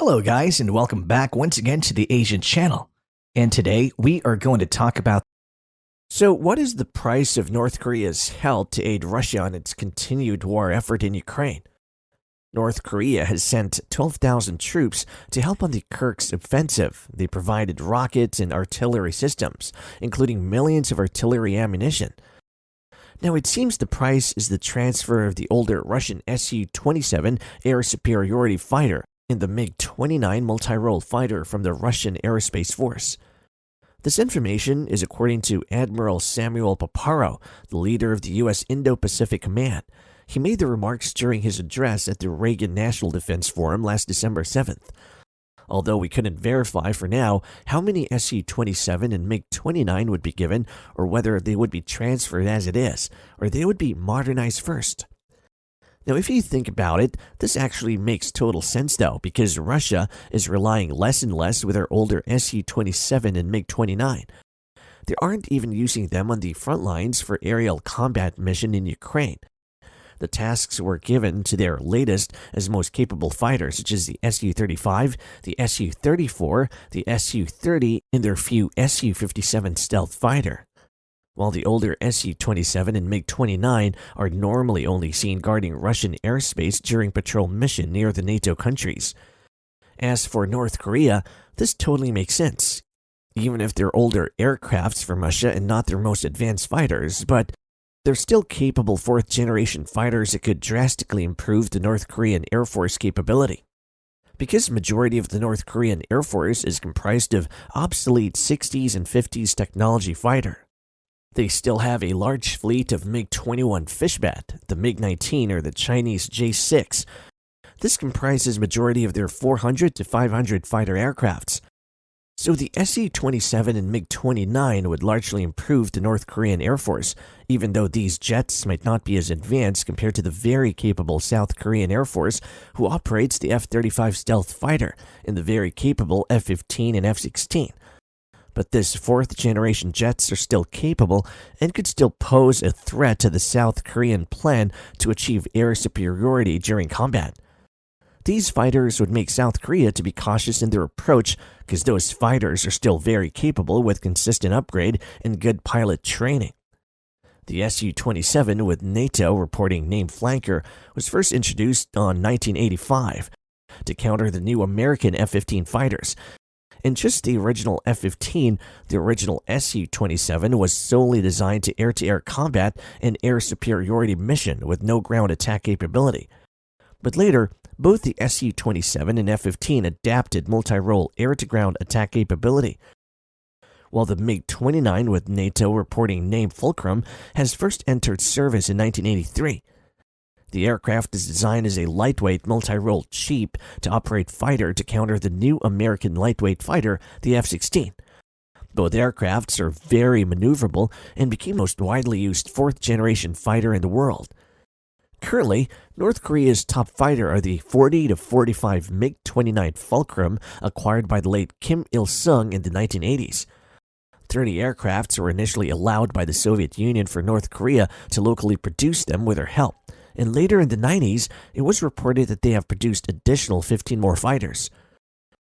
Hello guys, and welcome back once again to the Asian channel. And today we are going to talk about So what is the price of North Korea's help to aid Russia on its continued war effort in Ukraine? North Korea has sent 12,000 troops to help on the Kursk's offensive. They provided rockets and artillery systems, including millions of artillery ammunition. Now, it seems the price is the transfer of the older Russian SU-27 air superiority fighter and the Mig-29 multi-role fighter from the Russian Aerospace Force. This information is according to Admiral Samuel Paparo, the leader of the U.S. Indo-Pacific Command. He made the remarks during his address at the Reagan National Defense Forum last December 7th. Although we couldn't verify for now how many SU-27 and Mig-29 would be given, or whether they would be transferred as it is, or they would be modernized first. Now, if you think about it, this actually makes total sense though, because Russia is relying less and less with their older SU-27 and Mig-29. They aren't even using them on the front lines for aerial combat mission in Ukraine. The tasks were given to their latest as most capable fighters, such as the Su-35, the Su-34, the Su-30, and their few Su-57 stealth fighter. While the older Su-27 and Mig-29 are normally only seen guarding Russian airspace during patrol mission near the NATO countries. As for North Korea, this totally makes sense, even if they're older aircrafts from Russia and not their most advanced fighters, but they're still capable fourth-generation fighters that could drastically improve the North Korean Air Force capability. Because majority of the North Korean Air Force is comprised of obsolete 60s and 50s technology fighter, they still have a large fleet of Mig-21 Fishbat, the Mig-19 or the Chinese J-6. This comprises majority of their 400 to 500 fighter aircrafts. So the Su-27 and Mig-29 would largely improve the North Korean Air Force, even though these jets might not be as advanced compared to the very capable South Korean Air Force, who operates the F-35 stealth fighter and the very capable F-15 and F-16. But this fourth-generation jets are still capable and could still pose a threat to the South Korean plan to achieve air superiority during combat. These fighters would make South Korea to be cautious in their approach because those fighters are still very capable with consistent upgrade and good pilot training. The Su-27 with NATO reporting named flanker was first introduced on 1985 to counter the new American F-15 fighters. And just the original F-15, the original Su-27 was solely designed to air-to-air combat and air superiority mission with no ground attack capability. But later, both the Su-27 and F-15 adapted multi-role air-to-ground attack capability, while the Mig-29 with NATO reporting name Fulcrum has first entered service in 1983. The aircraft is designed as a lightweight multi-role cheap to operate fighter to counter the new American lightweight fighter, the F-16. Both aircrafts are very maneuverable and became the most widely used fourth-generation fighter in the world. Currently, North Korea's top fighter are the 40 to 45 Mig-29 Fulcrum acquired by the late Kim Il-sung in the 1980s. 30 aircrafts were initially allowed by the Soviet Union for North Korea to locally produce them with their help, and later in the 90s, it was reported that they have produced additional 15 more fighters.